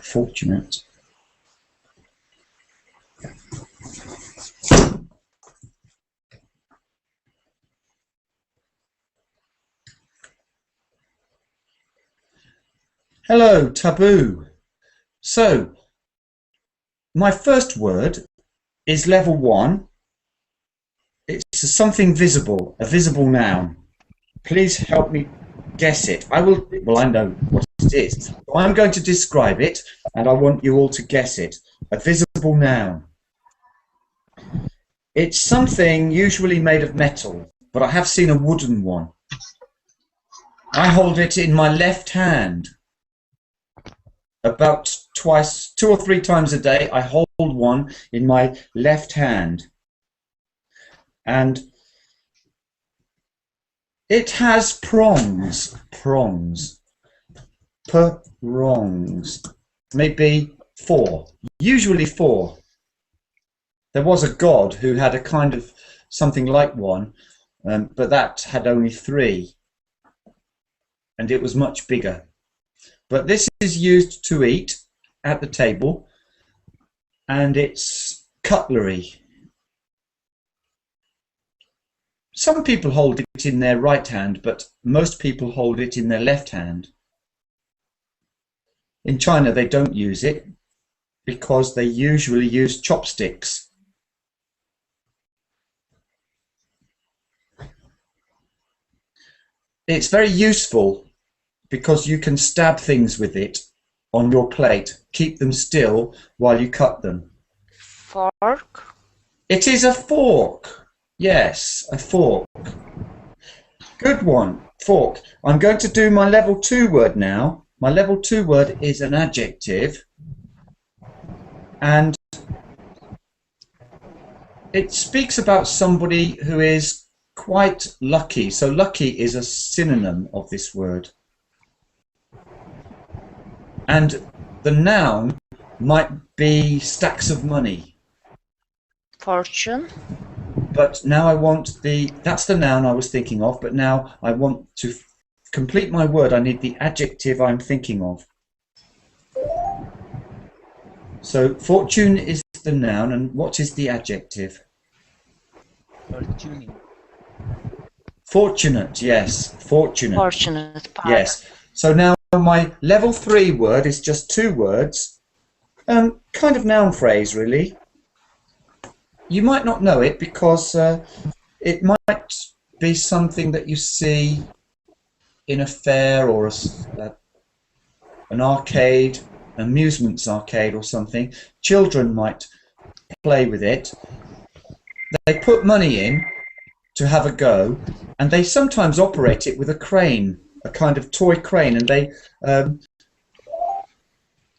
Fortunate. Hello, Taboo. So, my first word is level 1. It's something visible, a visible noun. Please help me guess it. I know what it is. So I'm going to describe it, and I want you all to guess it. A visible noun. It's something usually made of metal, but I have seen a wooden one. I hold it in my left hand. About 2 or 3 times a day, I hold one in my left hand. And it has prongs. Prongs. Maybe 4. Usually 4. There was a god who had a kind of something like one, but that had only 3. And it was much bigger. But this is used to eat at the table, and it's cutlery. Some people hold it in their right hand, but most people hold it in their left hand. In China, they don't use it because they usually use chopsticks. It's very useful because you can stab things with it on your plate. Keep them still while you cut them. Fork? It is a fork. Yes, a fork. Good one, fork. I'm going to do my level 2 word now. My level 2 word is an adjective. And it speaks about somebody who is quite lucky. So lucky is a synonym of this word. And the noun might be stacks of money. Fortune. But now I want that's the noun I was thinking of, but now I want to complete my word. I need the adjective I'm thinking of. So fortune is the noun, and what is the adjective? Fortunate. Fortunate, yes. Fortunate. Fortunate. Yes. So now my level 3 word is just 2 words. Kind of noun phrase, really. You might not know it because it might be something that you see in a fair or an arcade, amusements arcade or something. Children might play with it. They put money in to have a go, and they sometimes operate it with a crane, a kind of toy crane, and they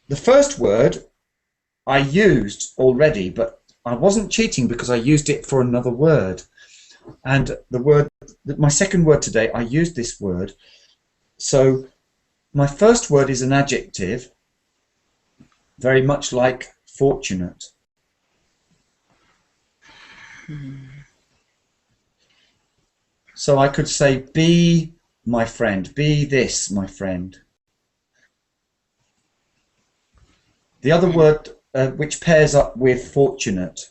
the first word I used already, but I wasn't cheating because I used it for another word. And my second word today, I used this word. So my first word is an adjective, very much like fortunate. So I could say, be my friend, be this, my friend. The other word which pairs up with fortunate.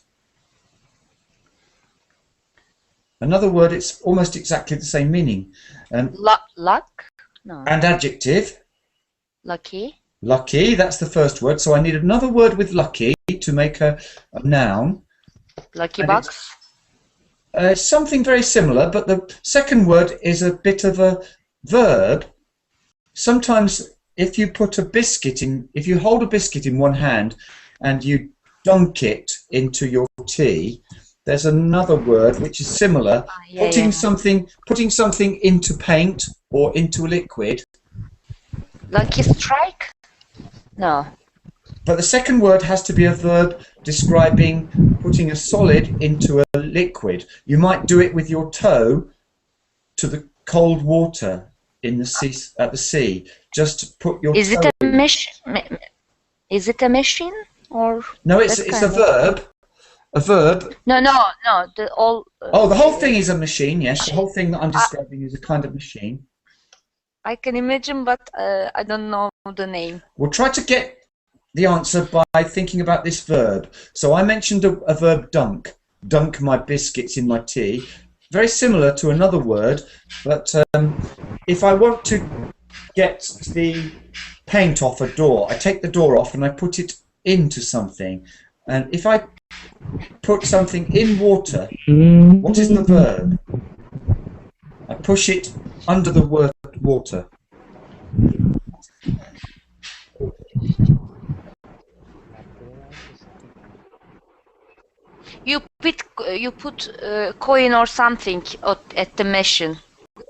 Another word, it's almost exactly the same meaning. Luck? No. And adjective. Lucky. Lucky, that's the first word. So I need another word with lucky to make a noun. Lucky box? Something very similar, but the second word is a bit of a verb. Sometimes if you put a biscuit in, if you hold a biscuit in one hand and you dunk it into your tea, there's another word which is similar, putting something into paint or into a liquid. Lucky strike? No. But the second word has to be a verb describing putting a solid into a liquid. You might do it with your toe to the cold water in the sea, at the sea. just put your Is it toe a in. Is it a machine or No, it's that a kind of? verb. A verb. No, no, no. The all. Oh, the whole thing is a machine. Yes, the Machine. whole thing that I'm I, describing is a kind of machine. I can imagine, but I don't know the name. We'll try to get the answer by thinking about this verb. So I mentioned a verb dunk. Dunk my biscuits in my tea. Very similar to another word, but if I want to get the paint off a door, I take the door off and I put it into something. And if I put something in water, what is the verb? I push it under the water. You put coin or something at the machine.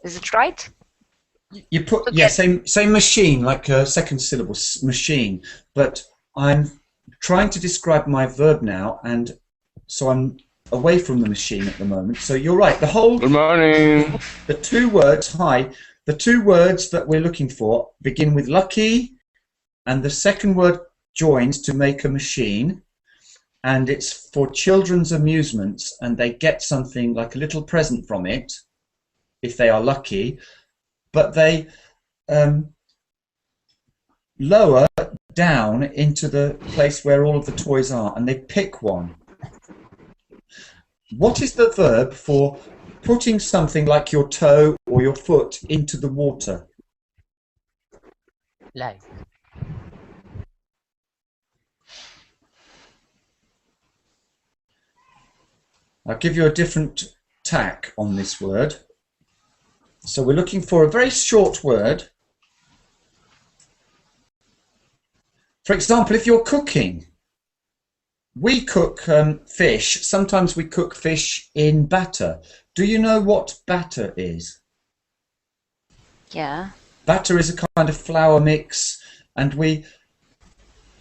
Is it right? You put, yeah, same machine, like a second syllable, machine. But I'm trying to describe my verb now, and so I'm away from the machine at the moment. So you're right. The whole. Good morning. The two words, hi. The two words that we're looking for begin with lucky, and the second word joins to make a machine. And it's for children's amusements, and they get something like a little present from it, if they are lucky. But they lower down into the place where all of the toys are, and they pick one. What is the verb for putting something like your toe or your foot into the water? Live. I'll give you a different tack on this word. So we're looking for a very short word. For example, if you're cooking, we cook fish. Sometimes we cook fish in batter. Do you know what batter is? Yeah. Batter is a kind of flour mix, and we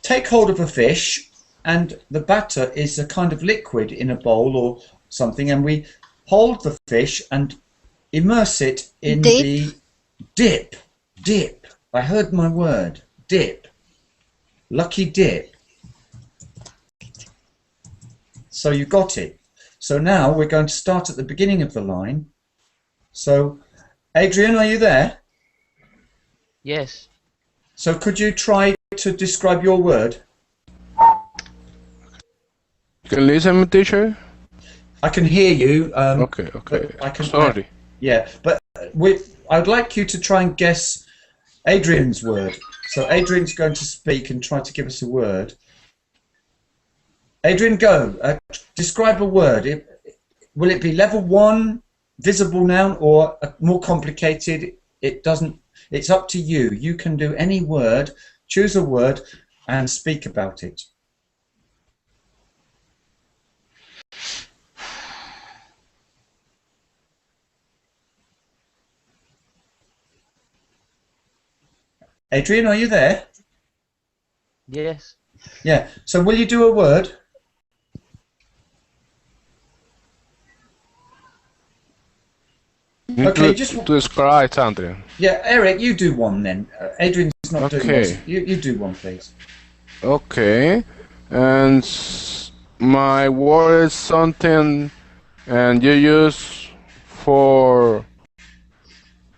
take hold of a fish, and the batter is a kind of liquid in a bowl or something, and we hold the fish and immerse it in the dip. Dip. I heard my word. Dip. Lucky dip. So you got it. So now we're going to start at the beginning of the line. So, Adrian, are you there? Yes. So could you try to describe your word? Can you listen, teacher? I can hear you. Okay. I can. Sorry. Yeah, but I'd like you to try and guess Adrian's word. So Adrian's going to speak and try to give us a word. Adrian, go. Describe a word. Will it be level 1, visible noun, or more complicated? It doesn't. It's up to you. You can do any word. Choose a word and speak about it. Adrian, are you there? Yes. Yeah. So will you do a word? Okay, just to describe something. yeah, Eric, you do one then. Adrian's not doing one. Okay. So you do one, please. Okay. And my word is something, and you use for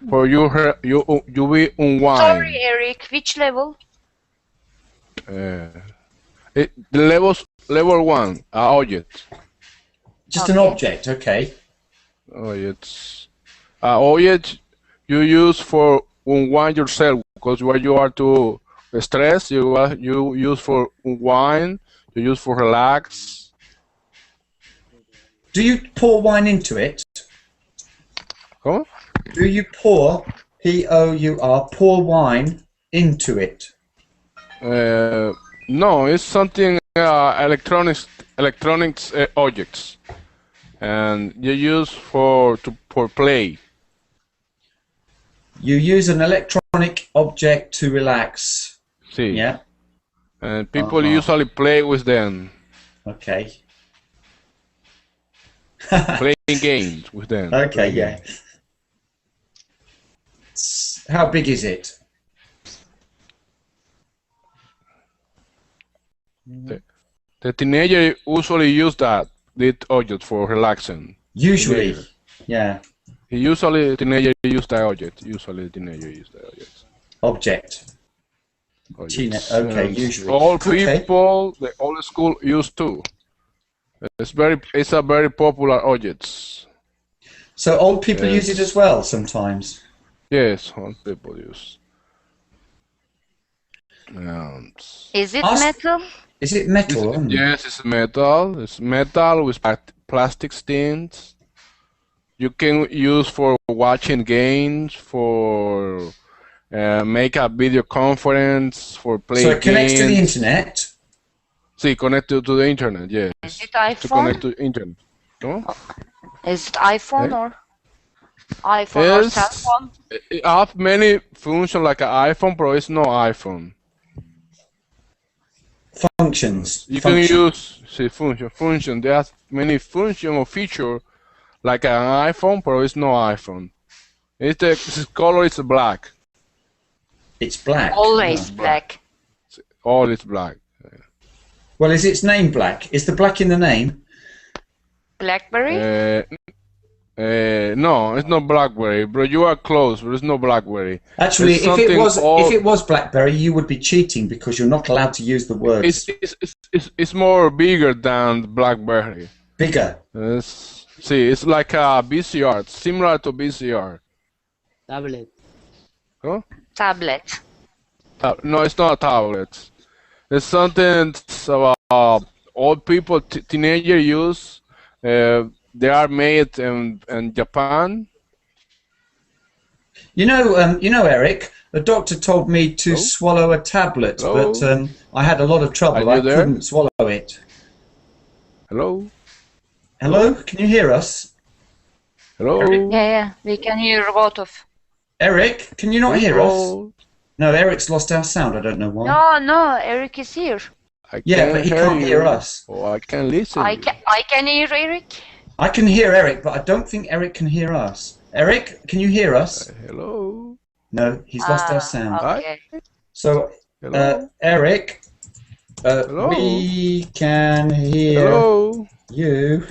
you be unwind. Sorry, Eric. Which level? The level 1 object. Just an Okay. object, okay. Objects. Object you use for unwind yourself, because when you are too stressed, you use for unwind. You use for relax. Do you pour wine into it? Come. Do you pour, P-O-U-R, pour wine into it? No, it's something electronics objects, and you use for play. You use an electronic object to relax. See. Yeah. And people usually play with them, Okay. playing games with them. Okay. Yeah. How big is it? The teenager usually use that object for relaxing. Usually, Teenager. yeah. Usually, teenager use that object. Usually, teenager use that object. Object. Objects. Okay, And usually. all Okay. people, the old school use too. It's a very popular object. So old people use it Yes. as well sometimes. Yes, old people use. And Is it Ask- metal? Is it metal? yes, it's metal. It's metal with plastic skins. You can use for watching games, for make a video conference, for playing So it connects to the games. internet. See, connected to the internet, yes. Is it To connect iPhone? to internet. No? Is it iPhone Eh? or iPhone or Yes. cell phone? It have many functions like an iPhone, but it's no iPhone. Functions. You Function. can use see function. There are many function or feature like an iPhone, but it's no iPhone. Its color is black. It's black. Always Oh. black. All is black. Well, is its name black? Is the black in the name? Blackberry? No, it's not BlackBerry, bro. You are close, but it's no BlackBerry. Actually, It's if something if it was BlackBerry, you would be cheating because you're not allowed to use the words. It's more bigger than BlackBerry. Bigger. It's like a VCR. It's similar to VCR. Tablet. Huh? Tablet. No, it's not a tablet. It's something about old people, teenager use. They are made in Japan. You know, Eric. The doctor told me to Hello? swallow a tablet, Hello? but I had a lot of trouble. Are I you there? couldn't swallow it. Hello? Hello? Can you hear us? Hello? Yeah, we can hear a lot of. Eric, can you not hear us? Hello? No, Eric's lost our sound. I don't know why. No, Eric is here. I Yeah, but he can't hear us. Oh, I can listen. I can hear Eric. I can hear Eric, but I don't think Eric can hear us. Eric, can you hear us? Hello? No, he's lost our sound. Okay. So, Hello? Eric, Hello? we can hear Hello? you.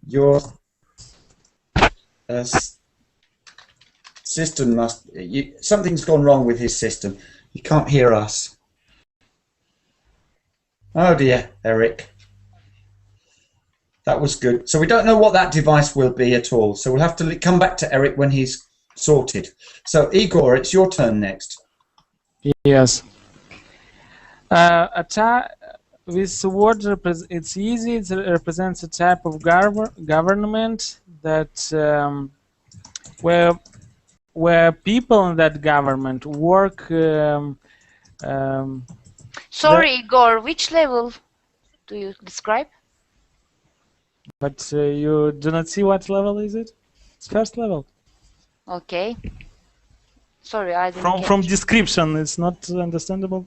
Your system must. Something's gone wrong with his system. He can't hear us. Oh dear, Eric. That was good. So we don't know what that device will be at all. So we'll have to come back to Eric when he's sorted. So Igor, it's your turn next. Yes. This word it's easy. It represents a type of government that where people in that government work. Sorry, Igor. Which level do you describe? But you do not see what level is it? It's first level. Okay. Sorry, I didn't. From description, it's not understandable.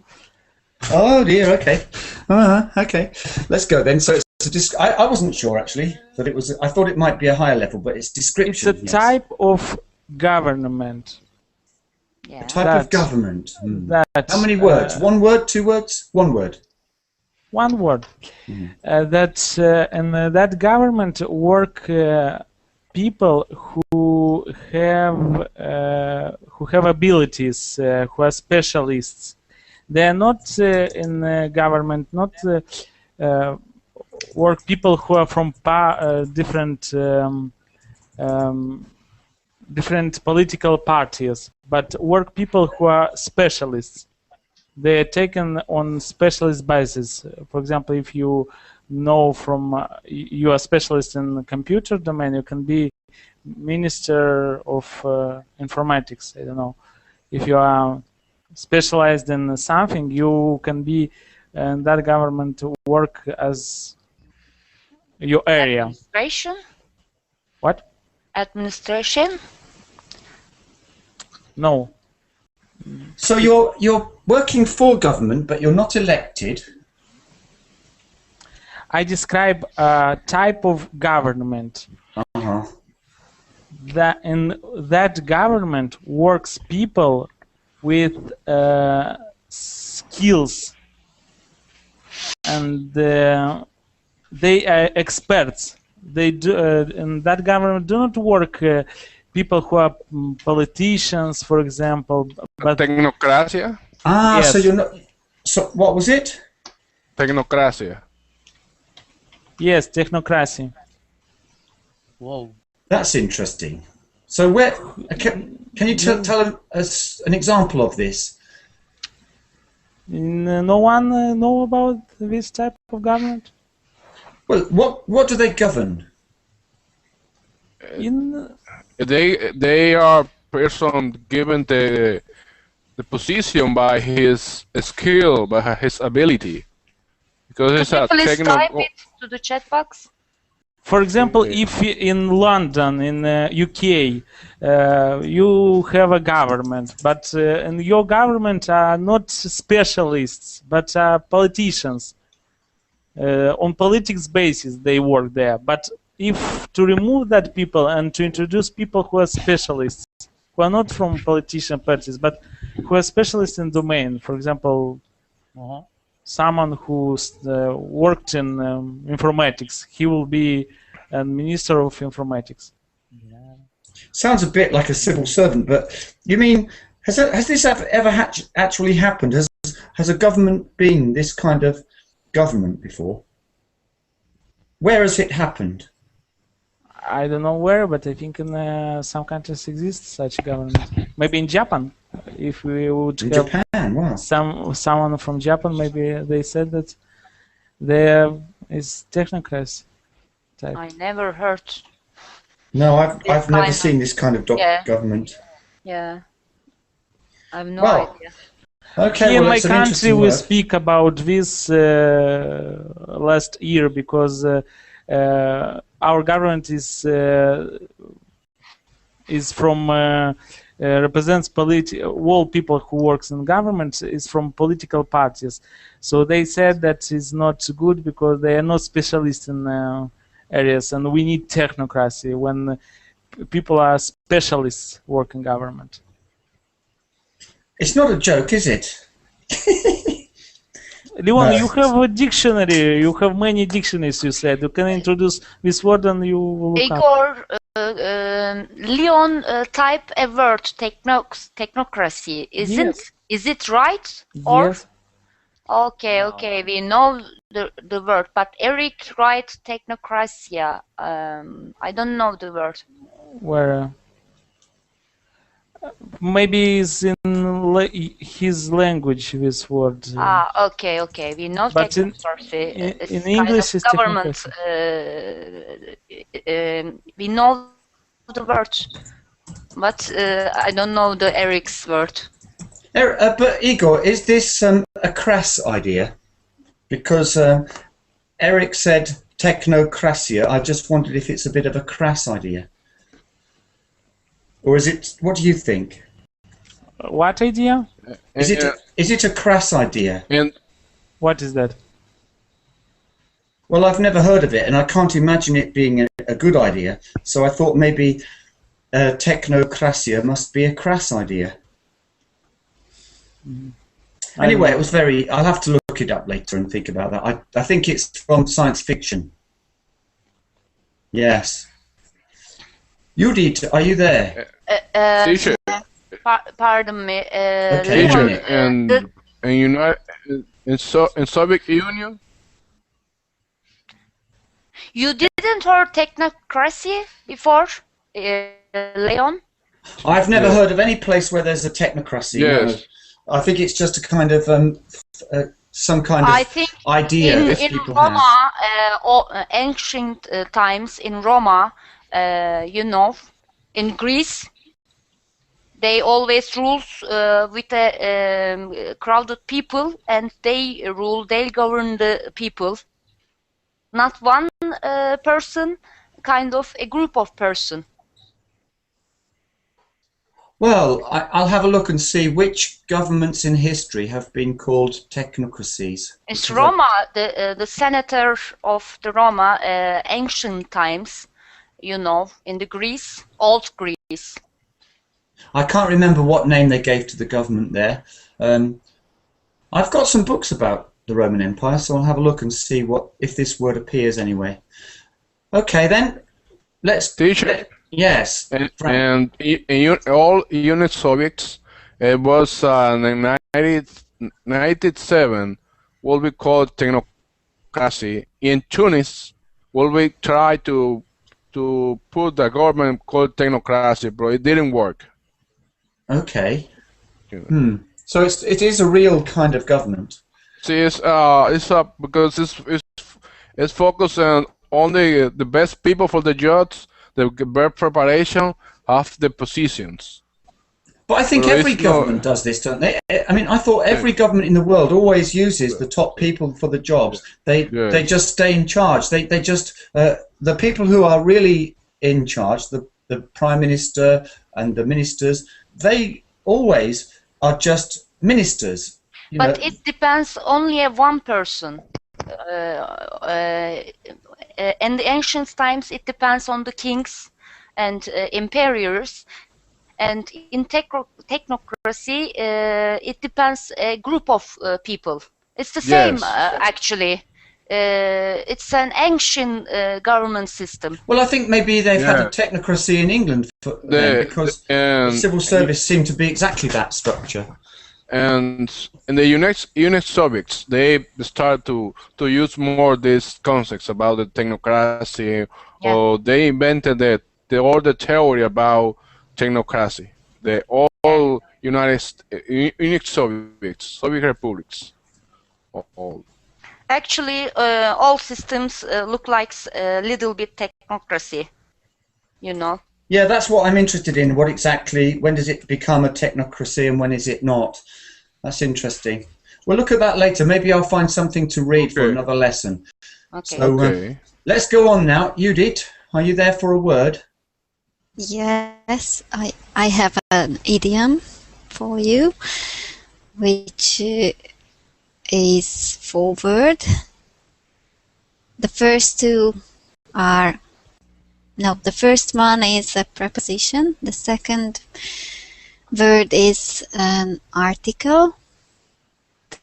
Oh dear. Okay. Okay. Let's go then. So it's I wasn't sure actually that it was. I thought it might be a higher level, but it's description. It's a type of government. Yeah. Type of government. That How many words? One word? Two words? One word. One word. That in that government work people who have abilities, who are specialists. They are not in government, not work people who are from different political parties, but work people who are specialists. They are taken on specialist basis. For example, if you know you are specialist in the computer domain, you can be minister of informatics. I don't know. If you are specialized in something, you can be in that government work as your area. Administration? What? Administration? No. So you're working for government, but you're not elected. I describe a type of government. That in that government works people with skills. and they are experts. They do in that government do not work people who are politicians, for example, but Technocracia? Ah, so Yes. you're not. So what was it? Technocracia. yes, technocracy. Whoa. That's interesting. So where can you tell us an example of this? No one know about this type of government. Well, what do they govern? In They are person given the position by his skill, by his ability. Because Could it's you a please techno. type it to the chat box? For example, Okay. if in London, in UK, you have a government, but in your government are not specialists, but politicians. On politics basis, they work there. But if to remove that people and to introduce people who are specialists, who are not from politician parties, but who are specialists in domain, for example, Uh-huh. someone who worked in informatics, he will be a minister of informatics. Yeah. Sounds a bit like a civil servant, but you mean has this ever actually happened? Has a government been this kind of government before? Where has it happened? I don't know where, but I think in some countries exists such a government. Maybe in Japan, if we would In have Japan, wow. someone from Japan, maybe they said that there is technocracy type. I never heard. No, I've This never kind seen this kind of Yeah. government. Yeah. I have no Well, idea. Okay, Here in well, my it's an country, interesting we word. speak about this last year because our government is from represents all people who works in government is from political parties. So they said that is not good because they are not specialists in areas, and we need technocracy when people are specialists work in government. It's not a joke, is it? Leon, No. you have a dictionary. You have many dictionaries. You said you can introduce this word and you will look up. Igor, Leon, type a word, technocracy. Yes. Is it right? Or Yes. okay, No. okay, we know the word, but Eric write technocracia. I don't know the word. Where? Maybe it's in his language. This word. Okay, okay, we know But in- technocracy. It's in kind English, of it's government. We know the word, but I don't know the Eric's word. But Igor, is this a crass idea? Because Eric said technocracia. I just wondered if it's a bit of a crass idea. Or is it, what do you think? What idea? Is it a crass idea? And What is that? Well, I've never heard of it, and I can't imagine it being a good idea. So I thought maybe technocracia must be a crass idea. Anyway, it was very. I'll have to look it up later and think about that. I think it's from science fiction. Yes. Judith, are you there? teacher, Pardon me. Okay, Leon, teacher, and in Soviet Union, you didn't heard technocracy before, Leon? I've never heard of any place where there's a technocracy. Yes. No. I think it's just a kind of some kind I of think idea in that people have. Roma, ancient times in Roma, you know, in Greece, they always rule with a crowded people, and they govern the people. Not one person, kind of a group of person. Well, I'll have a look and see which governments in history have been called technocracies. It's Because Roma, the senator of the Roma, ancient times, you know, in the Greece, old Greece. I can't remember what name they gave to the government there. I've got some books about the Roman Empire, so I'll have a look and see if this word appears anywhere. Okay, then let's. Teacher, Yes, Frank. and in all unit Soviets, it was in 1997 will be called technocracy. In Tunis, will we try to put the government called technocracy, but it didn't work. Okay. So it is a real kind of government. See, it's because it's focused on only the best people for the jobs, the best preparation of the positions. But I think Well, every it's government does this, don't they? I mean, I thought every government in the world always uses the top people for the jobs. They just stay in charge. They just the people who are really in charge, the prime minister and the ministers, they always are just ministers. You But know. it depends only on one person. In the ancient times, it depends on the kings and emperors. And in technocracy, it depends a group of people. It's the same, Yes. actually. It's an ancient government system. Well, I think maybe they've had a Yeah. technocracy in England because the civil service seemed to be exactly that structure. And in the Unix Soviets, they start to use more these concepts about the technocracy, or they invented the theory about technocracy. The all Unix Soviets, Soviet republics, all. Actually, all systems look like a little bit technocracy, you know. Yeah, that's what I'm interested in. What exactly, when does it become a technocracy and when is it not? That's interesting. We'll look at that later. Maybe I'll find something to read for another lesson. Okay. So let's go on now. Judith, are you there for a word? Yes, I have an idiom for you, which is 4 words. The first two are, no, the first one is a preposition. The second word is an article.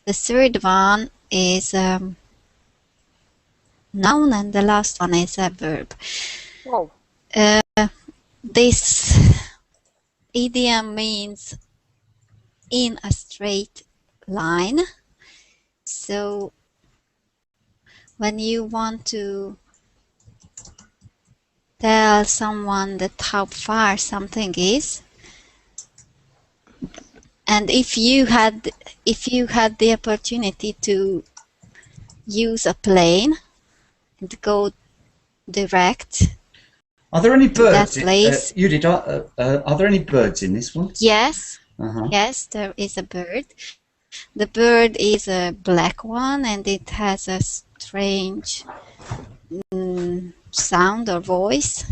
The third one is a noun, and the last one is a verb. Wow. This idiom means in a straight line. So when you want to tell someone that how far something is, and if you had the opportunity to use a plane and go direct. Are there any birds? That place. Judith, are there any birds in this one? Yes. Uh-huh. Yes, there is a bird. The bird is a black one, and it has a strange sound or voice.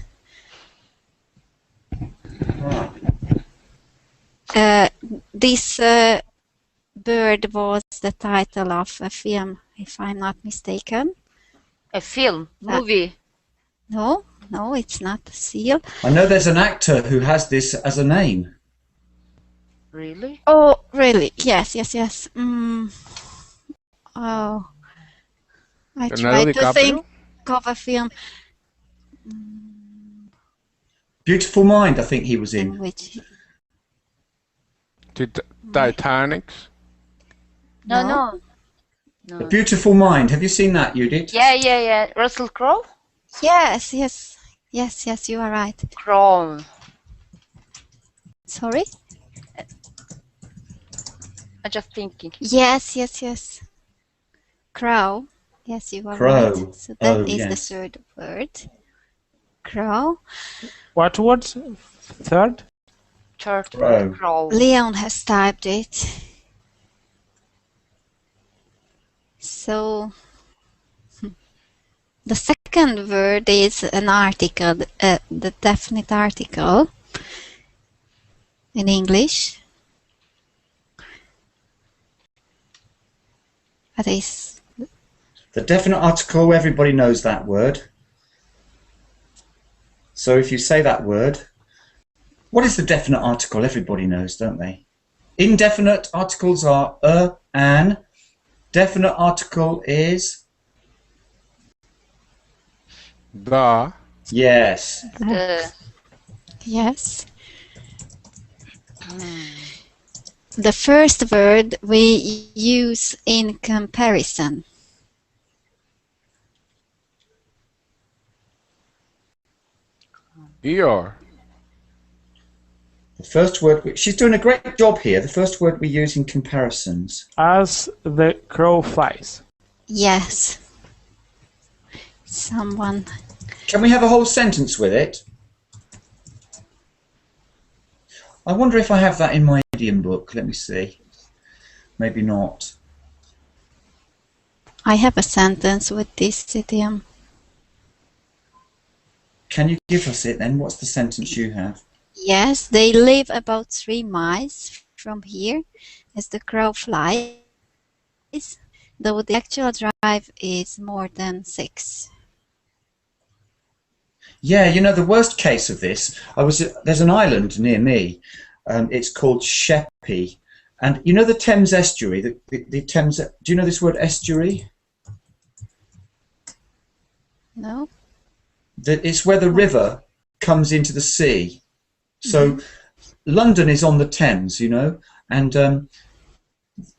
This bird was the title of a film, if I'm not mistaken. A film, movie. No, it's not a seal. I know there's an actor who has this as a name. Really? Oh, really? Yes. Oh, I tried to think of a film. Beautiful Mind, I think he was in. Which? Titanic. No. A Beautiful Mind. Have you seen that, Judith? Yeah. Russell Crowe? Yes, you are right. Crowe. Sorry? I'm just thinking. Yes. Crow. Yes, you are Crow. right. So that is yes. the third word. Crow. What word? Third? Third Crow. word, crow. Leon has typed it. So the second word is an article, the definite article in English. That is The definite article, everybody knows that word. So if you say that word, what is the definite article? Everybody knows, don't they? Indefinite articles are an, Definite article is The. yes. Yes. The first word we use in comparison. Ear. The first word. She's doing a great job here. The first word we use in comparisons. As the crow flies. Yes. Someone. Can we have a whole sentence with it? I wonder if I have that in my idiom book. Let me see. Maybe not. I have a sentence with this idiom. Can you give us it then? What's the sentence you have? Yes, they live about 3 miles from here as the crow flies, though the actual drive is more than 6. Yeah, you know, the worst case of this, there's an island near me. It's called Sheppey. And you know the Thames estuary, the Thames, do you know this word estuary? No? It's where the river comes into the sea. So London is on the Thames, you know, and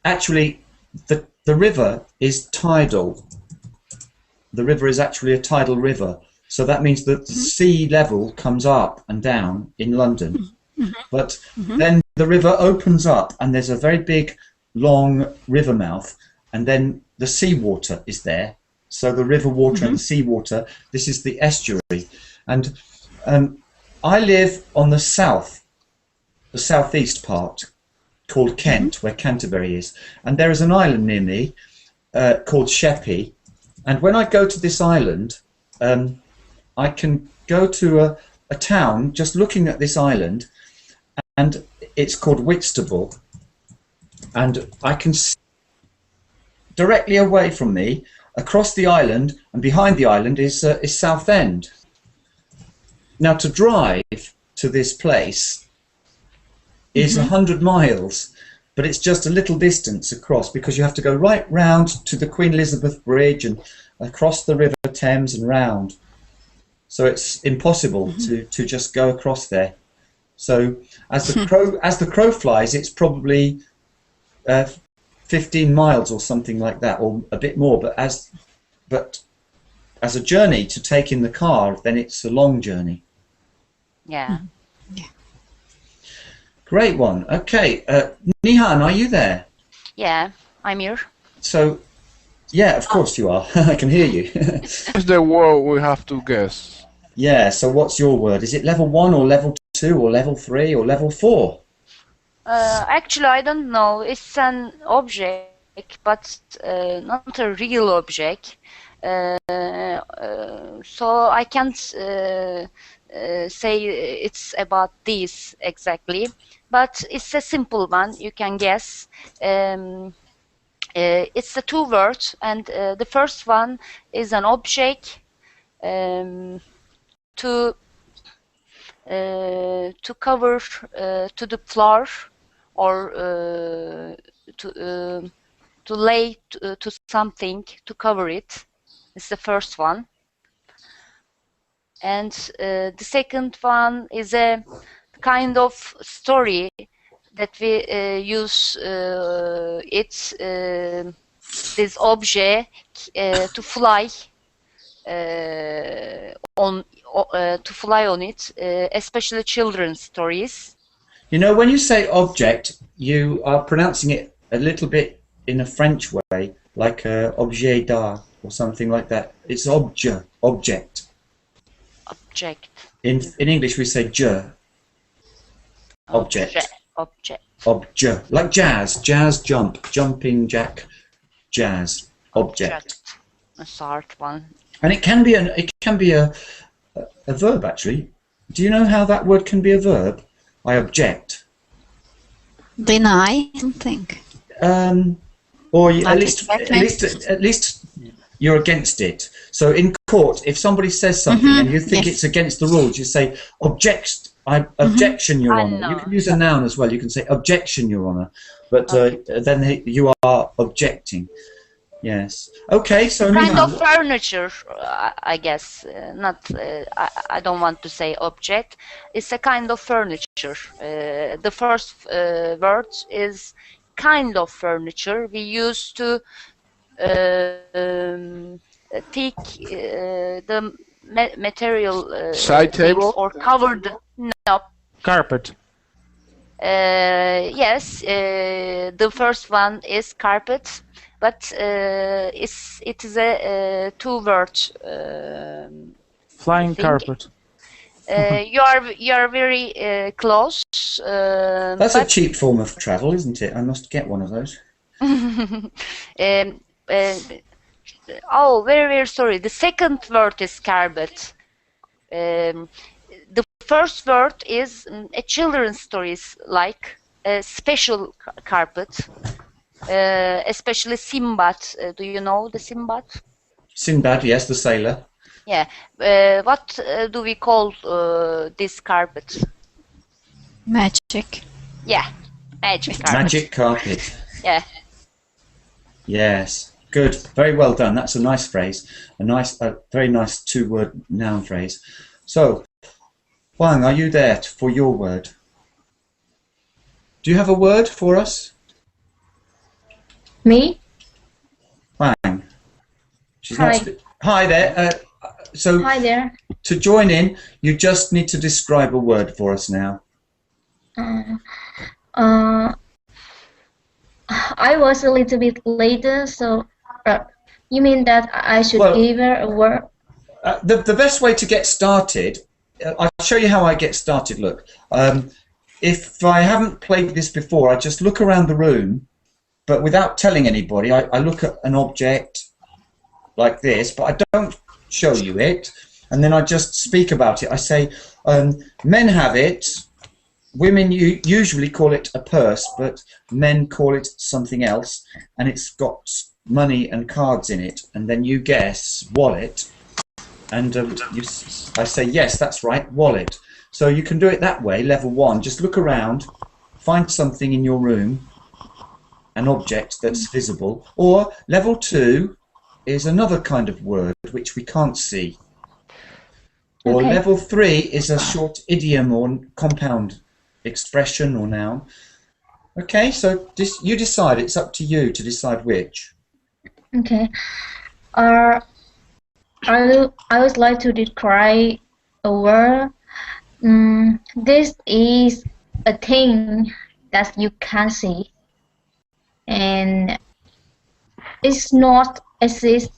actually the river is tidal. The river is actually a tidal river. So that means that the sea level comes up and down in London. But then the river opens up and there's a very big, long river mouth, and then the seawater is there. So the river water and the seawater, this is the estuary. And I live on the southeast part, called Kent, where Canterbury is. And there is an island near me called Sheppey. And when I go to this island, I can go to a town just looking at this island, and it's called Whitstable, and I can see directly away from me, across the island, and behind the island is Southend. Now to drive to this place is 100 miles, but it's just a little distance across, because you have to go right round to the Queen Elizabeth Bridge and across the River Thames and round. So it's impossible to just go across there. So as the crow flies, it's probably 15 miles or something like that, or a bit more. But as a journey to take in the car, then it's a long journey. Yeah. Great one. Okay, Nihan, are you there? Yeah, I'm here. So, yeah, of course you are. I can hear you. What's the word we have to guess? Yeah. So what's your word? Is it level 1 or level 2 or level 3 or level 4? Actually, I don't know. It's an object, but not a real object. So I can't say it's about this exactly. But it's a simple one. You can guess. It's a 2 words, and the first one is an object to cover to the floor, or to lay to something to cover it. It's the first one. And the second one is a kind of story that we use this object to fly on it, especially children's stories. You know, when you say object, you are pronouncing it a little bit in a French way, like objet d'art or something like that. It's object. Object. In English, we say je. Object. Object. Like jazz. Jazz, jump. Jumping jack. Jazz. Object. A short one. And it can be a verb, actually. Do you know how that word can be a verb? I object. Deny something. Or at least you're against it. So in court, if somebody says something and you think it's against the rules, you say objection, Your Honour. You can use a noun as well. You can say objection, Your Honour. But then you are objecting. Yes. Okay, so Kind anyhow, of furniture, I guess. Not. I don't want to say object. It's a kind of furniture. The first word is kind of furniture. We used to take the material Side things table. or cover the. No. Carpet. Yes, the first one is carpet, but it is a two-word Flying thing. carpet. You are very close. that's a But cheap form of travel, isn't it? I must get one of those. um, uh, oh, very sorry. The second word is carpet. The first word is a children's stories like a special carpet, especially Simbad. Do you know the Simbad? Sinbad, yes, the sailor. Yeah. What do we call this carpet? Magic. Yeah, magic carpet. Magic carpet. Yeah. Yes. Good. Very well done. That's a nice phrase. A very nice two-word noun phrase. So, Huang, are you there for your word? Do you have a word for us? Me? Huang. She's Hi. not. Hi there. So, Hi there. to join in, you just need to describe a word for us now. I was a little bit later, so you mean that I should Well, give her a word? The best way to get started, I'll show you how I get started. Look, if I haven't played this before, I just look around the room, but without telling anybody. I look at an object like this, but I don't show you it, and then I just speak about it. I say, men have it. Women usually call it a purse, but men call it something else, and it's got money and cards in it, and then you guess wallet, and I say, yes, that's right, wallet. So you can do it that way, level one. Just look around, find something in your room, an object that's visible, or level two is another kind of word which we can't see. Or Okay. level three is a short idiom or compound expression or noun. Okay, so you decide. It's up to you to decide which. Okay. I would like to describe a word. This is a thing that you can see, and it's not exist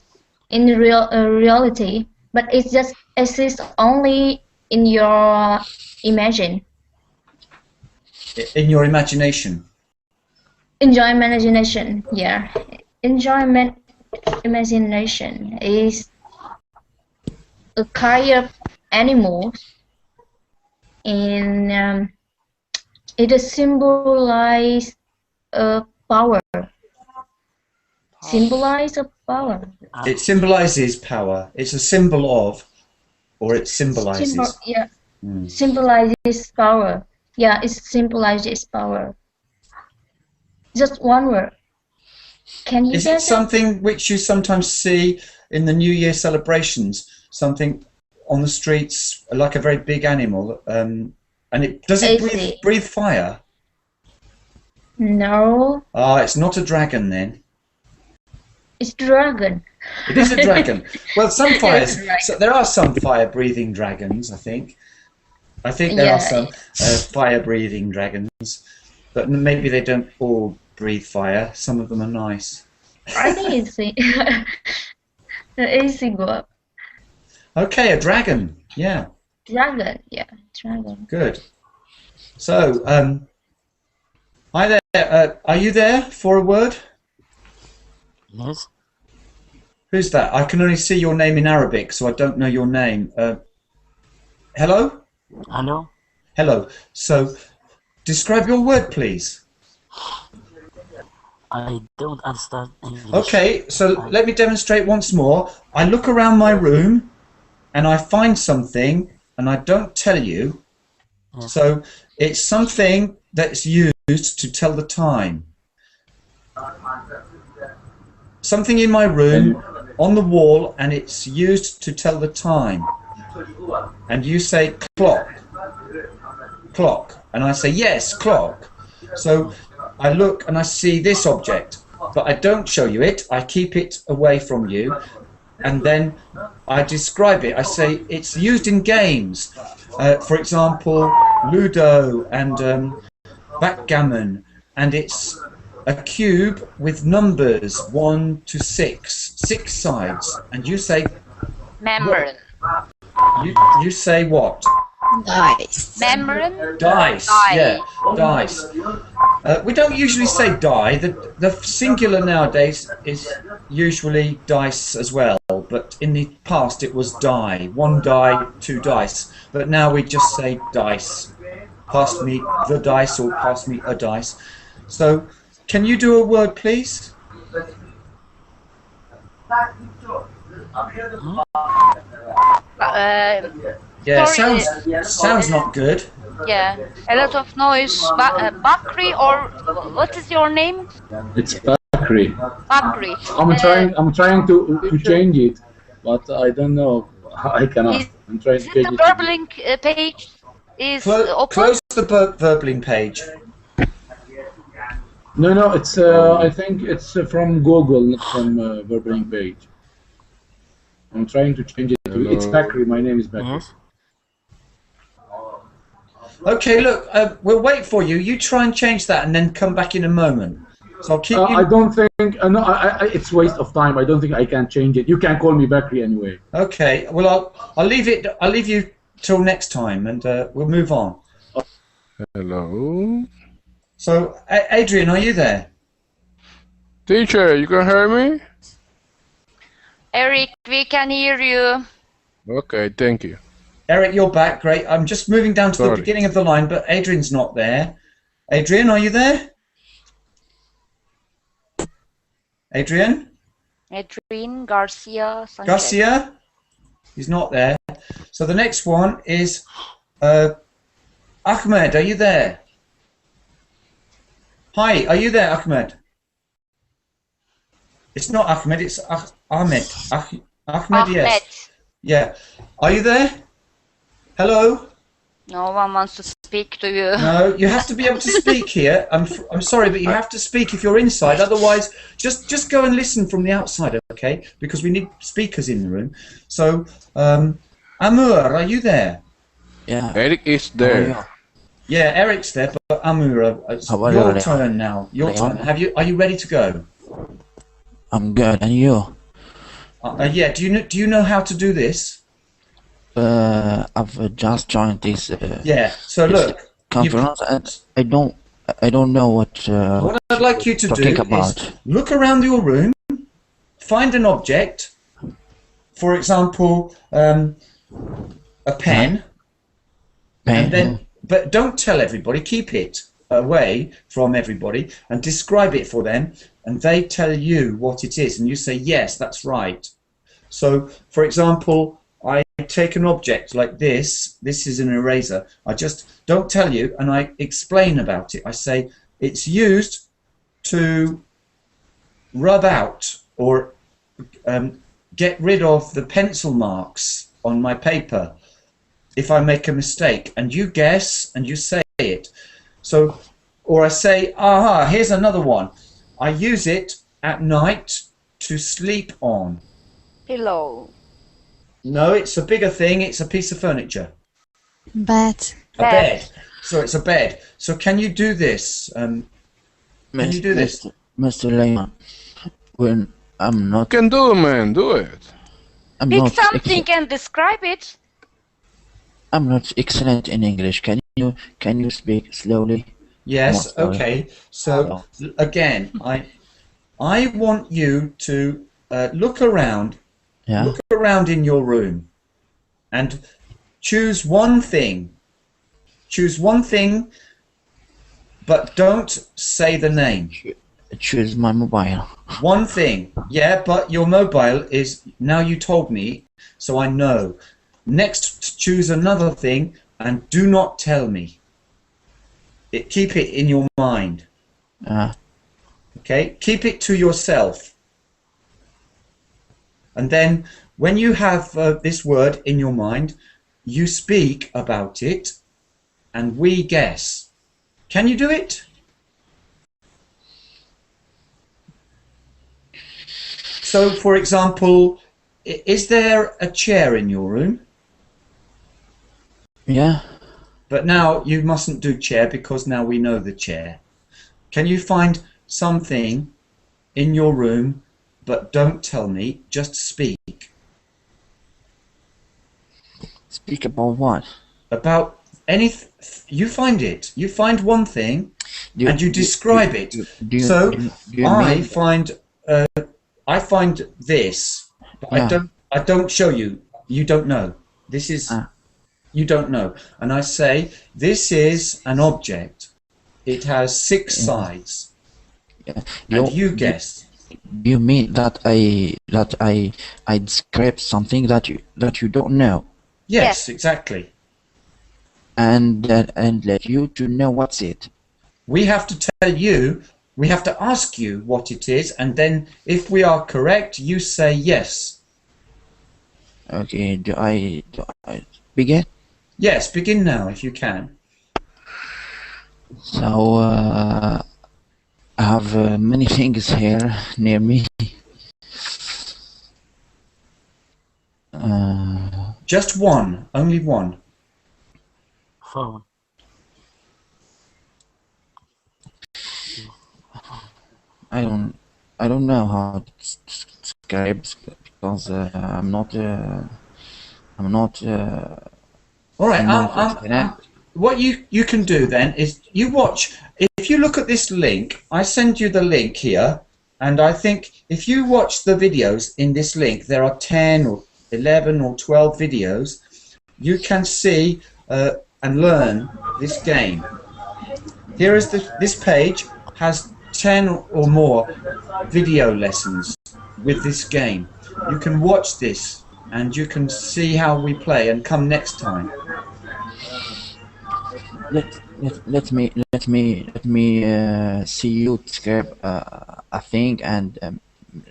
in reality, but it just exists only in your imagine. In your imagination. Enjoy imagination, yeah. Enjoyment imagination is a kind of animal, and it symbolizes a power. Symbolize a power. It symbolizes power. It's a symbol of, or it symbolizes. Yeah. Symbolizes power. Yeah, it symbolizes power. Just one word. Can you Is get it something which you sometimes see in the New Year celebrations? Something on the streets, like a very big animal, and does it breathe fire? No. Ah, it's not a dragon then. It's dragon. It is a dragon. Well, some fires. Right. So there are some fire-breathing dragons, I think. I think there are some fire-breathing dragons, but maybe they don't all breathe fire. Some of them are nice. I think it's easy word. Okay, a dragon. Yeah. Dragon. Yeah, dragon. Good. So, hi there. Are you there for a word? Yes. Who's that? I can only see your name in Arabic, so I don't know your name. Hello? Hello. Hello. So, describe your word, please. I don't understand English. Okay, so let me demonstrate once more. I look around my room, and I find something, and I don't tell you. Yes. So, it's something that's used to tell the time. something in my room on the wall, and it's used to tell the time. And you say clock, clock, and I say yes, clock. So I look and I see this object, but I don't show you it. I keep it away from you, and then I describe it. I say it's used in games, for example, Ludo and backgammon, and it's a cube with numbers 1 to 6, 6 sides, and you say Membrane. you say what? Dice. Membrane. Dice. Die. Yeah, dice. We don't usually say die. The singular nowadays is usually dice as well, but in the past it was die. 1 die, 2 dice. But now we just say dice. Pass me the dice, or pass me a dice. So, can you do a word, please? Yeah, Sorry. sounds not good. Yeah, a lot of noise. Bakri, or what is your name? It's Bakri. Bakri. I'm trying to change it, but I don't know. I cannot. I'm trying Is to it change the it. Verblink page is open? Close the Verbling page. No, it's I think it's from Google, not from Verblink page. I'm trying to change it. It's Bakri. My name is Bakri. Yes. Okay, look, we'll wait for you. You try and change that, and then come back in a moment. So I'll keep you. I don't think. No, it's waste of time. I don't think I can change it. You can call me Bakri anyway. Okay. Well, I'll leave it. I'll leave you till next time, and we'll move on. Hello? So, Adrian, are you there? Teacher, you can hear me? Eric, we can hear you. Okay, thank you. Eric, you're back. Great. I'm just moving down to the Sorry. beginning of the line, but Adrian's not there. Adrian, are you there? Adrian? Adrian Garcia Sanchez. Garcia? He's not there. So the next one is Ahmed. Are you there? Hi, are you there, Ahmed? It's not Ahmed, it's Ahmed. Ahmed, yes. Yeah. Are you there? Hello? No one wants to speak to you. No, you have to be able to speak here. I'm sorry, but you have to speak if you're inside. Otherwise, just go and listen from the outside, okay? Because we need speakers in the room. So, Amur, are you there? Yeah. Eric is there. Yeah, Eric's there, but Amur, it's How about your you, turn now. Your Leon? turn. Are you ready to go? I'm good. And you? Yeah. Do you know how to do this? I've just joined this. Yeah. So this look, conference, and I don't know what. what I'd like you to do talking about. is look around your room, find an object. For example, a pen, and then. But don't tell everybody, keep it away from everybody and describe it for them, and they tell you what it is and you say, yes, that's right. So, for example, I take an object like this is an eraser, I just don't tell you and I explain about it. I say it's used to rub out or get rid of the pencil marks on my paper if I make a mistake, and you guess and you say it. So, or I say, aha, here's another one. I use it at night to sleep on. Pillow. No, it's a bigger thing, it's a piece of furniture. Bed. A bed. So it's a bed. So can you do this? Can you do this? Mr. Lehman, when I'm not. You can do it, man. Do it. I'm Pick not something and describe it. I'm not excellent in English. Can you speak slowly? Yes, More okay. So again, I want you to look around. Yeah. Look around in your room and choose one thing. Choose one thing, but don't say the name. Choose my mobile. One thing. Yeah, but your mobile is, now you told me, so I know. Next, choose another thing and do not tell me. Keep it in your mind. Okay? Keep it to yourself. And then when you have this word in your mind, you speak about it and we guess. Can you do it? So, for example, is there a chair in your room? Yeah. But now you mustn't do chair because now we know the chair. Can you find something in your room, but don't tell me, just speak. Speak about what? About anything. You find it. You find one thing and you describe it. So I find this, but Yeah. I don't show you. You don't know. This is you don't know. And I say this is an object. It has 6 sides. Yeah. And you guess. Do you mean that I describe something that you don't know? Yes, exactly. And let you to know what's it. We have to tell you, we have to ask you what it is, and then if we are correct, you say yes. Okay, do I begin? Yes, begin now if you can. So I have many things here near me. Just one, only one. Phone. I don't know how to describe because I'm not. All right. What you can do then is you watch. If you look at this link, I send you the link here, and I think if you watch the videos in this link, there are 10 or 11 or 12 videos. You can see and learn this game. Here is this page has 10 or more video lessons with this game. You can watch this and you can see how we play and come next time. Let me see you describe a thing and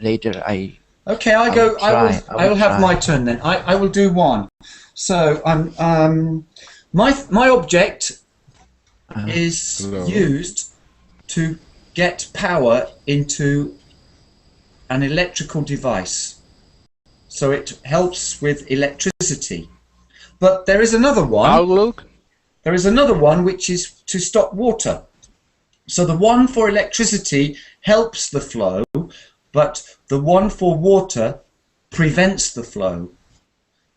later I. Okay, I will have my turn then. I will do one. So my object is used to get power into an electrical device. So it helps with electricity. But there is another one. Outlook? There is another one which is to stop water. So the one for electricity helps the flow, but the one for water prevents the flow.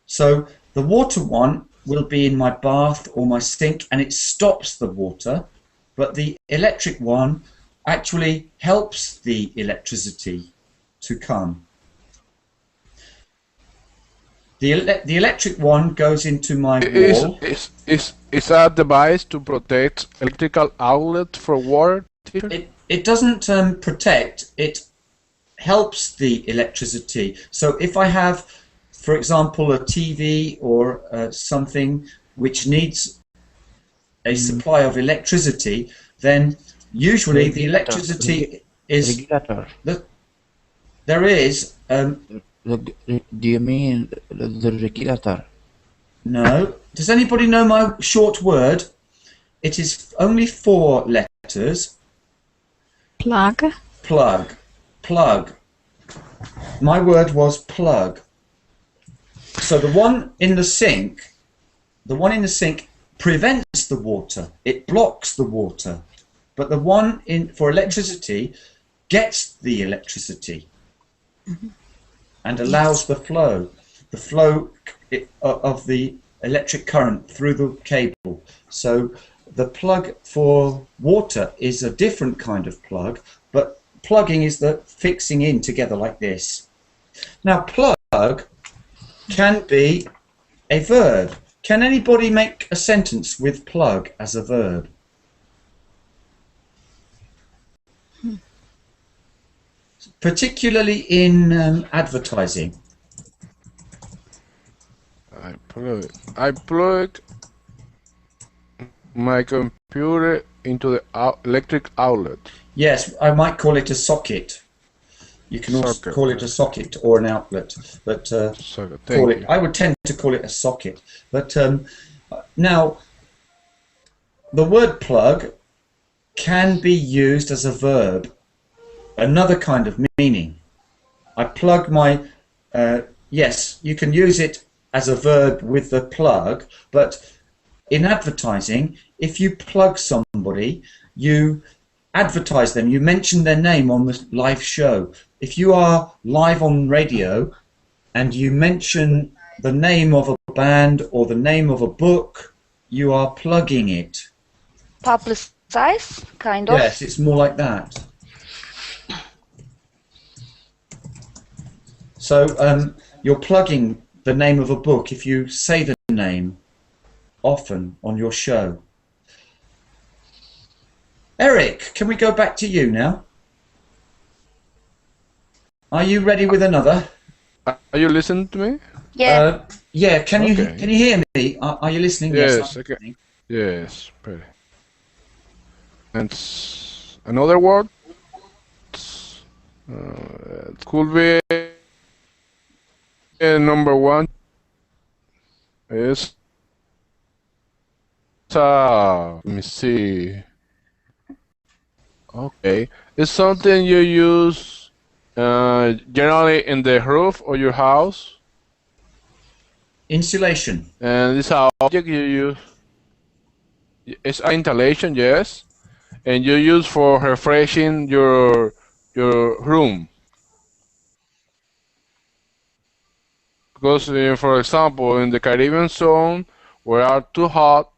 So the water one will be in my bath or my sink and it stops the water, but the electric one actually helps the electricity to come. The electric one goes into my wall. Is a device to protect electrical outlet for water? It doesn't protect, it helps the electricity. So if I have, for example, a TV or something which needs a supply of electricity, then usually the electricity is... Regulator. There is... do you mean the regulator? No. Does anybody know my short word? It is only 4 letters. Plug. Plug. Plug. My word was plug. So the one in the sink prevents the water. It blocks the water. But the one for electricity gets the electricity and allows the flow of the electric current through the cable. So the plug for water is a different kind of plug, but plugging is the fixing in together like this. Now plug can be a verb. Can anybody make a sentence with plug as a verb? Particularly in advertising. I plug my computer into the electric outlet. Yes, I might call it a socket. You can also Socket. call it a socket or an outlet, but Socket. call Thank it. you. I would tend to call it a socket. But now, the word plug can be used as a verb. Another kind of meaning. I plug my. Yes, you can use it as a verb with the plug, but in advertising, if you plug somebody, you advertise them, you mention their name on the live show. If you are live on radio and you mention the name of a band or the name of a book, you are plugging it. Publicize, kind of. Yes, it's more like that. So you're plugging the name of a book if you say the name often on your show. Eric, can we go back to you now? Are you ready with another? Are you listening to me? Yeah. Yeah. Can Okay. you hear me? Are you listening? Yes. I'm Okay. listening. Yes. Pretty. And another word. It could be number one. Is let me see. Okay, it's something you use generally in the roof of your house, Insulation. and this object you use. It's an installation, yes, and you use for refreshing your room. Because, for example, in the Caribbean zone, where are too hot,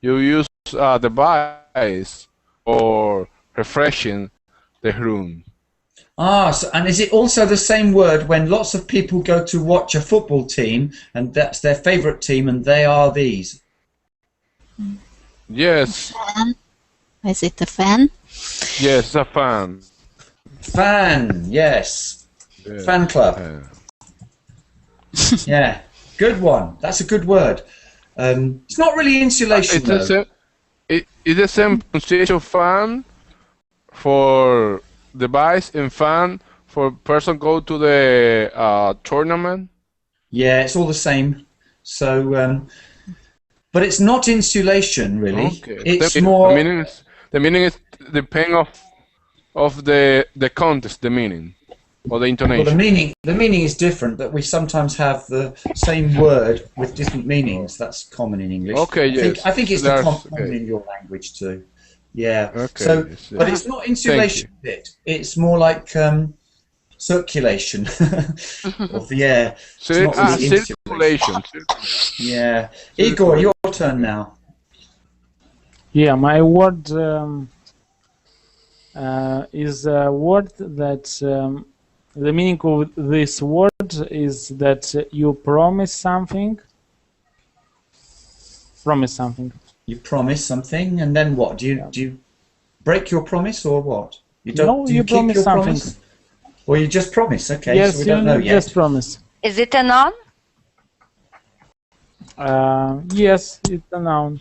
you use a device for refreshing the room. Ah, so, and is it also the same word when lots of people go to watch a football team and that's their favourite team and they are these? Yes. Fan. Is it a fan? Yes, a fan. Fan, yes. Yeah. Fan club. Yeah, good one. That's a good word. It's not really insulation, It's the though. same. It's the same pronunciation fan for device and fan for person go to the tournament. Yeah, it's all the same. So, but it's not insulation, really. Okay. It's the more. meaning is the pain of the contest, the meaning or the Well, intonation. the meaning is different, but we sometimes have the same word with different meanings. That's common in English. Okay, yes. I think it's That's common okay. in your language too. Yeah. Okay, So, yes, but yes. it's not insulation bit. It's more like circulation of the air. It's not really Circulation. Yeah. Igor, your turn now. Yeah, my word is a word that the meaning of this word is that you promise something. Promise something. You promise something, and then what? Do you break your promise or what? You don't. No, do you you keep promise your something. promise? Or you just promise? Okay, Yes, so we don't know you yet. just promise. Is it a noun? Yes, it's a noun.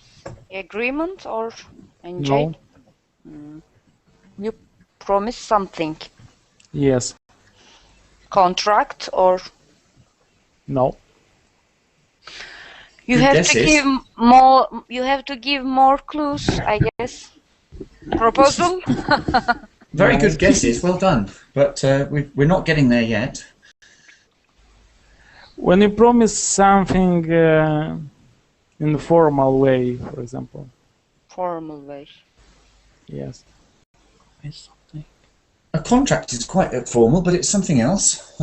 Agreement or NJ? No. You promise something. Yes. Contract or No. you Good have guesses. to give more. You have to give more clues, I guess. Proposal. Very good guesses. Well done. But we're not getting there yet. When you promise something in a formal way, for example. Formal way. Yes. A contract is quite formal, but it's something else.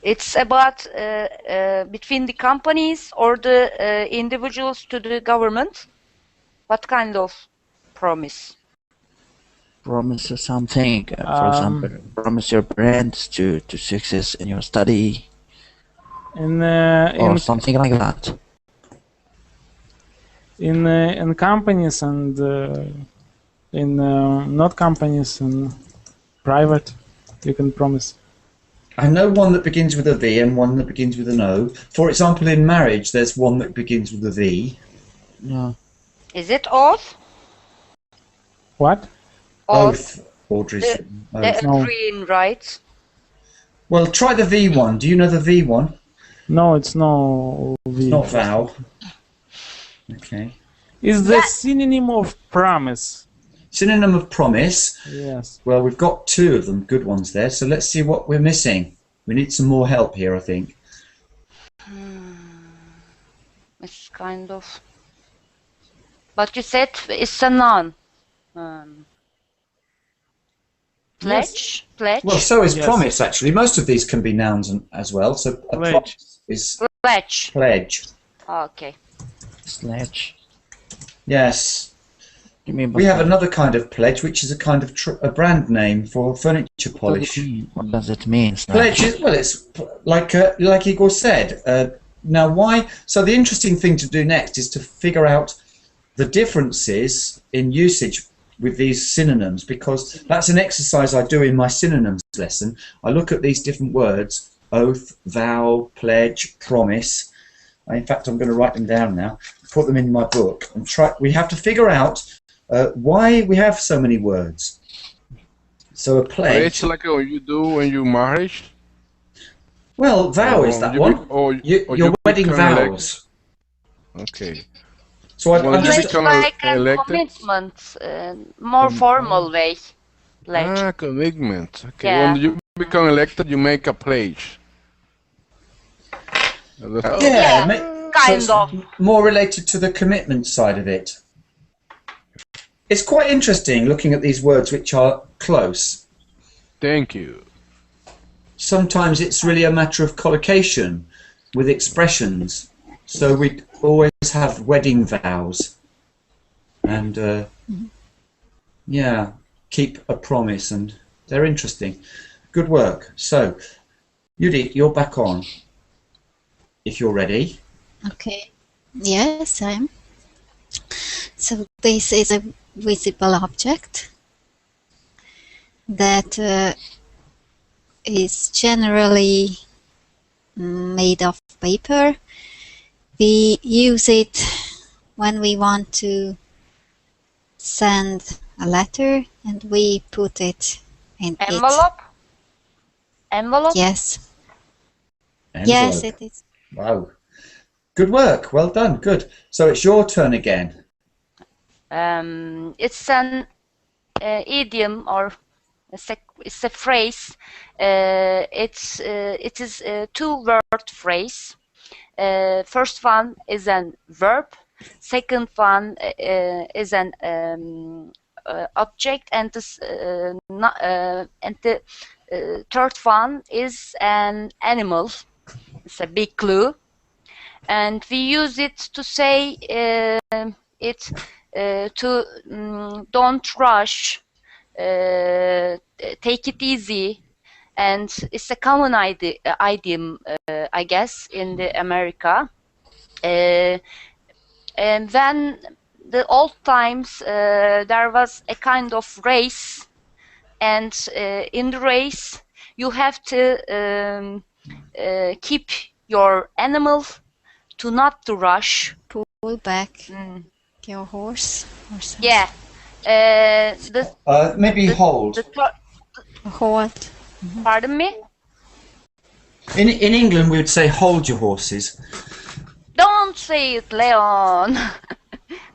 It's about between the companies or the individuals to the government. What kind of promise? Promise something, for example, promise your parents to success in your study or something like that. In companies and in not companies and private, you can promise. I know one that begins with a V and one that begins with an O. For example, in marriage, there's one that begins with a V. Yeah. Is it oath? What? Oath, Audrey's The, written. the Oath. No. green, right? Well, try the V one. Do you know the V one? No, it's no It's V. not vow. Okay. Is the synonym of promise. Synonym of promise. Yes. Well, we've got two of them, good ones there. So let's see what we're missing. We need some more help here, I think. It's kind of. But you said it's a noun. Pledge? Pledge? Well, so is Yes. promise, actually. Most of these can be nouns as well. So a Pledge. promise is Pledge. pledge. Okay. Sledge. Yes. You mean We have another kind of pledge, which is a kind of a brand name for furniture polish. What does it mean? Pledge is, well, it's like Igor said. Now, why? So the interesting thing to do next is to figure out the differences in usage with these synonyms, because that's an exercise I do in my synonyms lesson. I look at these different words: oath, vow, pledge, promise. In fact, I'm going to write them down now, put them in my book, and try. We have to figure out why we have so many words. So a pledge. It's like what you do when you marry. Well, vow is that one. Your wedding become vows. Okay. So Well, I'm you just It's become like a elected? commitment, more formal way. Pledge. Ah, commitment. Okay. Yeah. When you become elected, you make a pledge. yeah, kind so of. it's more related to the commitment side of it. It's quite interesting looking at these words which are close. Thank you. Sometimes it's really a matter of collocation with expressions. So we always have wedding vows, and yeah, keep a promise, and they're interesting. Good work. So, Judith, you're back on. If you're ready. Okay. Yes, I am. So this is a visible object that is generally made of paper. We use it when we want to send a letter, and we put it in Envelope? Envelope? it. Yes. Envelope. Yes, it is. Wow. Good work. Well done. Good. So it's your turn again. It's an idiom, or it's a phrase. It is a two-word phrase. First one is an verb. Second one is an object, and the third one is an animal. It's a big clue, and we use it to say don't rush, take it easy, and it's a common idiom, I guess, in the America. And then the old times, there was a kind of race, and in the race you have to keep your animal to not to rush. Pull back your horse or something. Yeah. Maybe hold. Hold. Pardon me? In England, we would say hold your horses. Don't say it, Leon.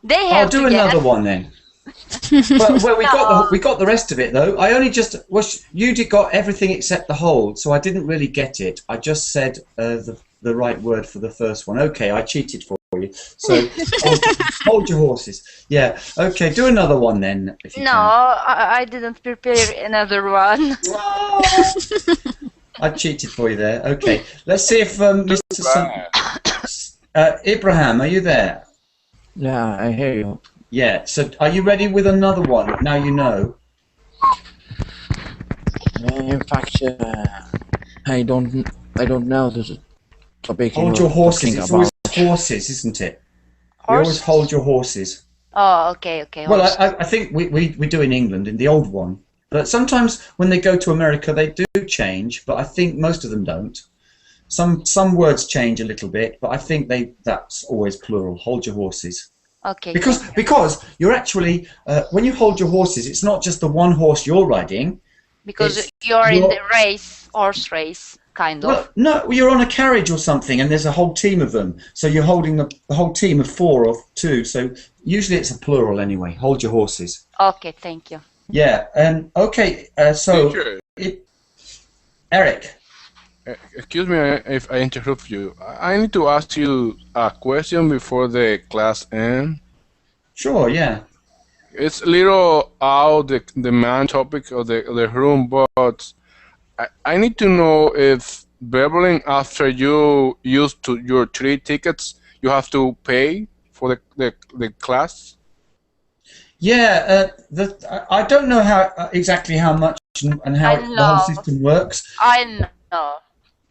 They have I'll do to get another one then. Well, we got the rest of it though. I only just you got everything except the hold, so I didn't really get it. I just said the right word for the first one. Okay, I cheated for you. So hold your horses. Yeah. Okay, do another one then. If you No, I didn't prepare another one. can. I cheated for you there. Okay, let's see if Mr. Ibrahim, are you there? Yeah, I hear you. Yeah. So, are you ready with another one? Now you know. In fact, I don't know the topic. Hold you your were horses. talking It's about. always horses, isn't it? We always hold your horses. Oh, okay. Well, horse. I think we do in England, in the old one. But sometimes when they go to America, they do change, but I think most of them don't. Some words change a little bit, but I think that's always plural. Hold your horses. Okay, Because you're actually when you hold your horses, it's not just the one horse you're riding. because you're in the race, horse race, kind Well, of. no, you're on a carriage or something, and there's a whole team of them. So you're holding the whole team of 4 or 2. So usually it's a plural anyway. Hold your horses. Okay, thank you. Yeah. Okay. So, Teacher, Eric. excuse me if I interrupt you. I need to ask you a question before the class ends. Sure. Yeah. It's a little out the main topic of the room, but I need to know if Beverly, after you use your 3 tickets, you have to pay for the class. Yeah. I don't know how exactly how much and how the whole system works. I know.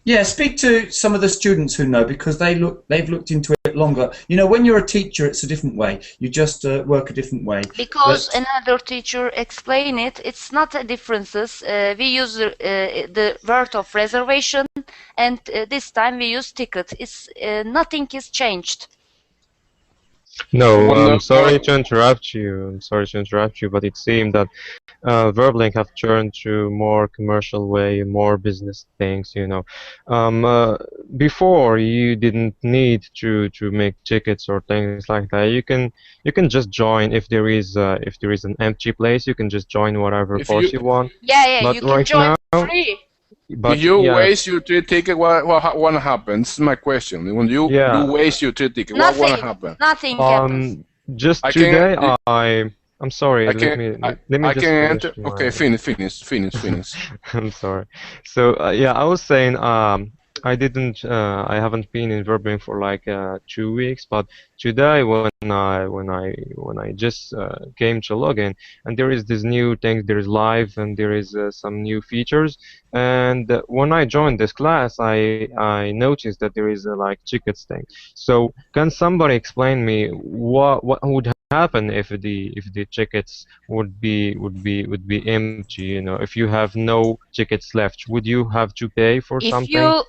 Yeah, speak to some of the students who know, because they've looked into it longer. You know, when you're a teacher, it's a different way. You just work a different way. Because another teacher explained it, it's not a differences. We use the word of reservation, and this time we use ticket. It's nothing is changed. No, I'm sorry to interrupt you. I'm sorry to interrupt you, but it seemed that Verblink have turned to more commercial way, more business things. You know, before you didn't need to make tickets or things like that. You can just join if there is an empty place. You can just join whatever course you want. Yeah, but you can right join now, free. But if you yeah, waste your 3 ticket, what happens? This is my question. When you waste your 3 ticket, what will happen? Nothing happens. Just today, I'm sorry. Let me I just can finish enter. Okay, finish. I'm sorry. So yeah, I was saying I haven't been in Verblink for like 2 weeks, but today when I just came to login, and there is this new thing, there is live, and there is some new features, and when I joined this class, I noticed that there is a like tickets thing. So can somebody explain me what would happen if the tickets would be empty? You know, if you have no tickets left, would you have to pay for something?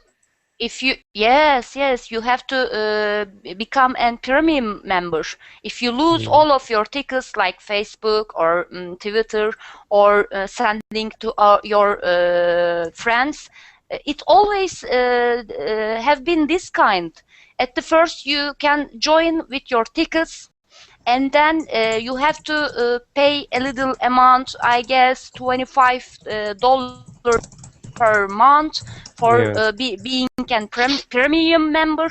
If you yes, you have to become a premium member. If you lose all of your tickets like Facebook or Twitter or sending to your friends, it always have been this kind. At the first you can join with your tickets, and then you have to pay a little amount, I guess $25 per month for being a premium member.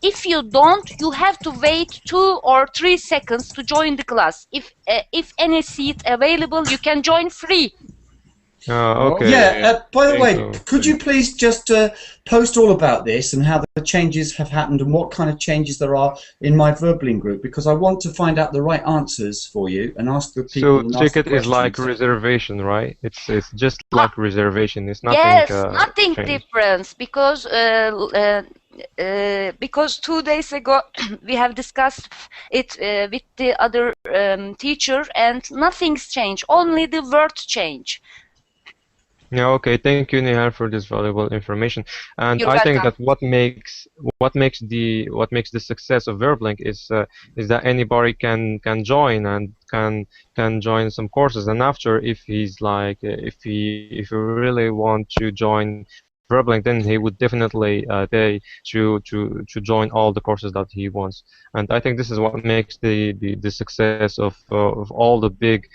If you don't, you have to wait 2 or 3 seconds to join the class. If any seat available, you can join free. Okay. Yeah. By the way, could you please just post all about this and how the changes have happened and what kind of changes there are in my Verbling group, because I want to find out the right answers for you and ask the people. So ticket is like reservation, right? It's just like reservation. It's nothing. Yes, nothing changed. different, because 2 days ago we have discussed it with the other teacher, and nothing's changed. Only the word change. Yeah, okay. Thank you, Nihal, for this valuable information. And You're I think welcome. that what makes the success of Verblink is that anybody can join and can join some courses. And after, if he's like if he really want to join Verblink, then he would definitely pay to join all the courses that he wants. And I think this is what makes the success of all the big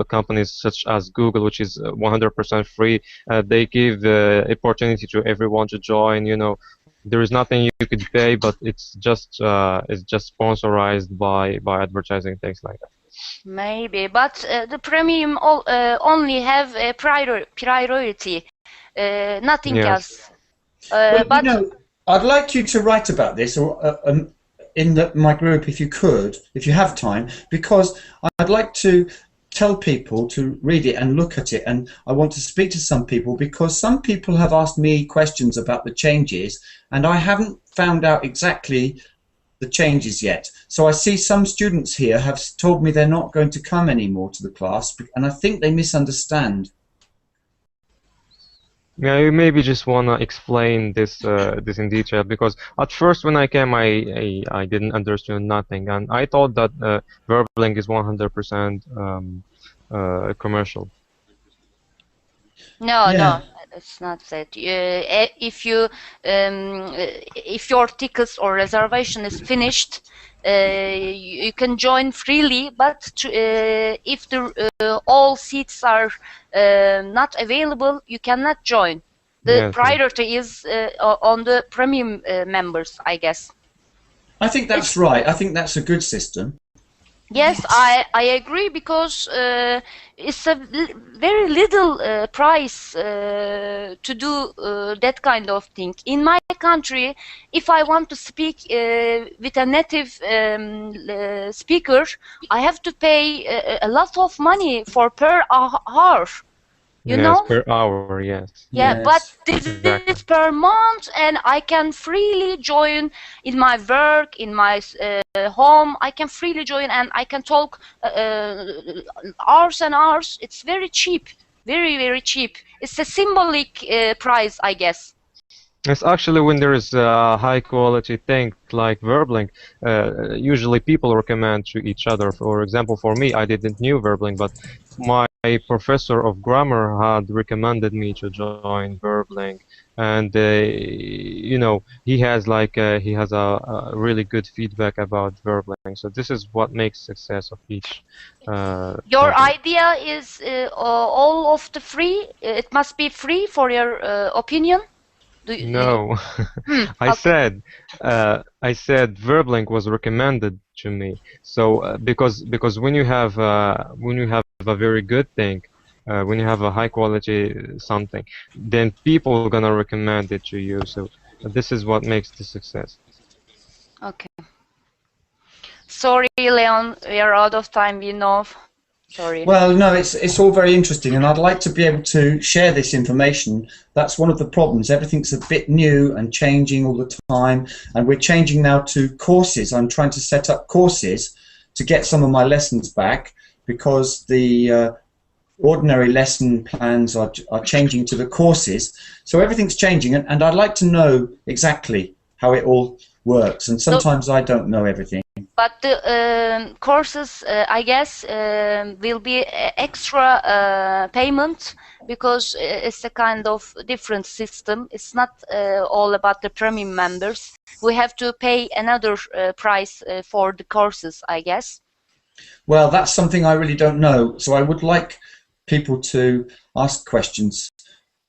companies such as Google, which is 100% free. They give the opportunity to everyone to join. You know, there is nothing you could pay, but it's just sponsorized by advertising, things like that. Maybe, but the premium only have a priority. Nothing else. But you know, I'd like you to write about this, or in my group, if you have time, because I'd like to tell people to read it and look at it, and I want to speak to some people, because some people have asked me questions about the changes, and I haven't found out exactly the changes yet. So I see some students here have told me they're not going to come anymore to the class, and I think they misunderstand. Yeah, you maybe just wanna explain this in detail, because at first when I came, I didn't understand nothing, and I thought that Verblink is 100% commercial. No, Yeah. no, it's not that. If your tickets or reservation is finished, you can join freely. But if the all seats are not available, you cannot join. The Yes, yes. priority is on the premium members, I guess. I think that's right. I think that's a good system. Yes, I agree, because it's a very little price to do that kind of thing. In my country, if I want to speak with a native speaker, I have to pay a lot of money for per hour. You Yes, know? per hour, yes. Yeah, but Yes. this Exactly. is per month, and I can freely join in my work, in my home. I can freely join, and I can talk hours and hours. It's very cheap, very, very cheap. It's a symbolic price, I guess. It's actually when there is a high quality thing like Verblink, usually people recommend to each other. For example, for me, I didn't knew Verblink, but my professor of grammar had recommended me to join Verblink, and he has a really good feedback about Verblink. So this is what makes success of each Your company. idea is all of the free. It must be free for your opinion. No, Okay. I said Verblink was recommended to me. So because when you have a very good thing, when you have a high quality something, then people are gonna recommend it to you. So this is what makes the success. Okay. Sorry, Leon, we are out of time. We know. Sorry. Well, no, it's all very interesting, and I'd like to be able to share this information. That's one of the problems. Everything's a bit new and changing all the time, and we're changing now to courses. I'm trying to set up courses to get some of my lessons back, because the ordinary lesson plans are changing to the courses. So everything's changing, and I'd like to know exactly how it all works, and sometimes I don't know everything. But the courses, I guess, will be extra payment, because it's a kind of different system. It's not all about the premium members. We have to pay another price for the courses, I guess. Well, that's something I really don't know. So I would like people to ask questions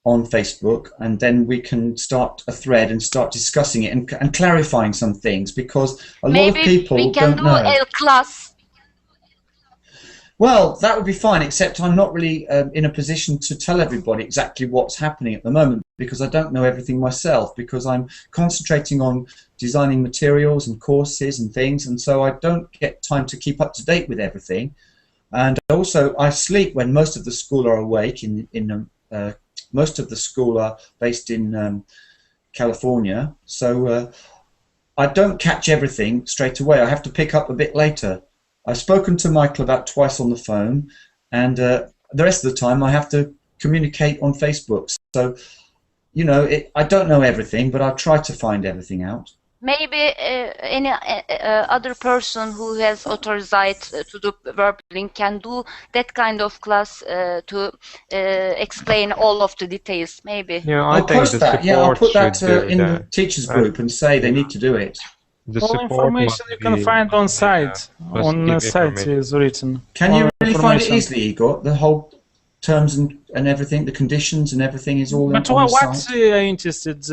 on Facebook, and then we can start a thread and start discussing it and clarifying some things, because a lot of Maybe people we can don't do know. a class. Well, that would be fine, except I'm not really in a position to tell everybody exactly what's happening at the moment, because I don't know everything myself, because I'm concentrating on designing materials and courses and things, and so I don't get time to keep up to date with everything. And also, I sleep when most of the school are awake. Most of the school are based in California, so I don't catch everything straight away. I have to pick up a bit later. I've spoken to Michael about twice on the phone, and the rest of the time I have to communicate on Facebook. So, you know, I don't know everything, but I'll try to find everything out. Maybe any other person who has authorized to do Verblink can do that kind of class to explain all of the details. Maybe. Yeah, I I'll think post the that. Yeah, I'll support put should that do in the that. teachers And group and say they need to do it. the All support information must you can be find on site. must On give the site information. is written. Can All you really find it information. easily, Igor? The whole terms and everything, the conditions and everything is all But on the what's site? interested?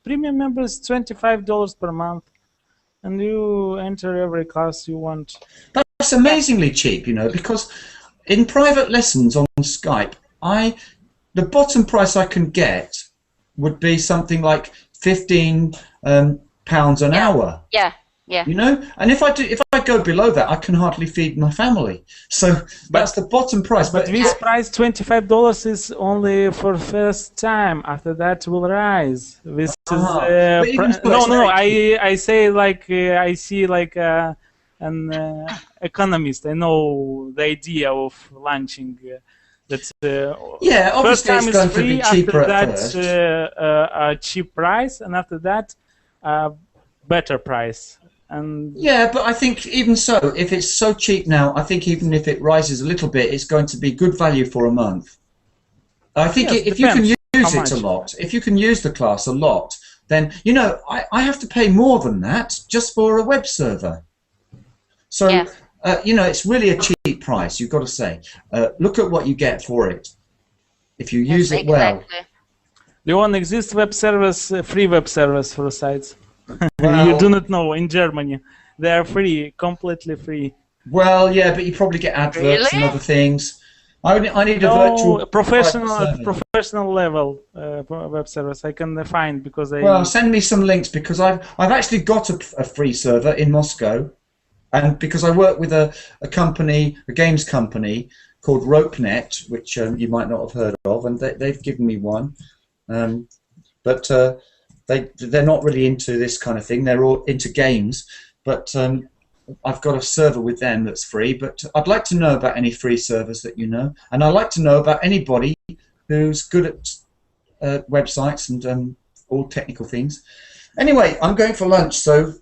Premium member is $25 per month, and you enter every class you want. That's amazingly cheap, you know, because in private lessons on Skype, the bottom price I can get would be something like £15 an hour. Yeah, yeah. You know, and if I go below that, I can hardly feed my family. So that's the bottom price. But this price, $25, is only for first time. After that, will rise. This is But even so, no, it's no, no. very I say like I see like an economist. I know the idea of launching That's Yeah, first obviously time it's is going to free. be cheaper After at that, first. a cheap price, and after that, better price. And yeah, but I think even so, if it's so cheap now, I think even if it rises a little bit, it's going to be good value for a month. I think yes, if you can depends use how it a much. lot, if you can use the class a lot, then, you know, I have to pay more than that just for a web server. So, Yes. you know, it's really a cheap price, you've got to say. Look at what you get for it, if you use Yes, it well. exactly. Leon, exists web service, free web service for sites. Well, You do not know, in Germany. They are free, completely free. well, yeah, but you probably get adverts and Really? other things. I need a No, virtual professional private at server. professional level web service I can find because I. Well, send me some links because I've actually got a free server in Moscow, and because I work with a company, a games company called RopeNet, which you might not have heard of, and they've given me one, but they're not really into this kind of thing. They're all into games, but I've got a server with them that's free. But I'd like to know about any free servers that you know, and I'd like to know about anybody who's good at websites and all technical things. Anyway, I'm going for lunch, so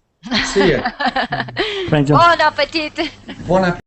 see you. Thank you. Bon appetit! Bon appetit.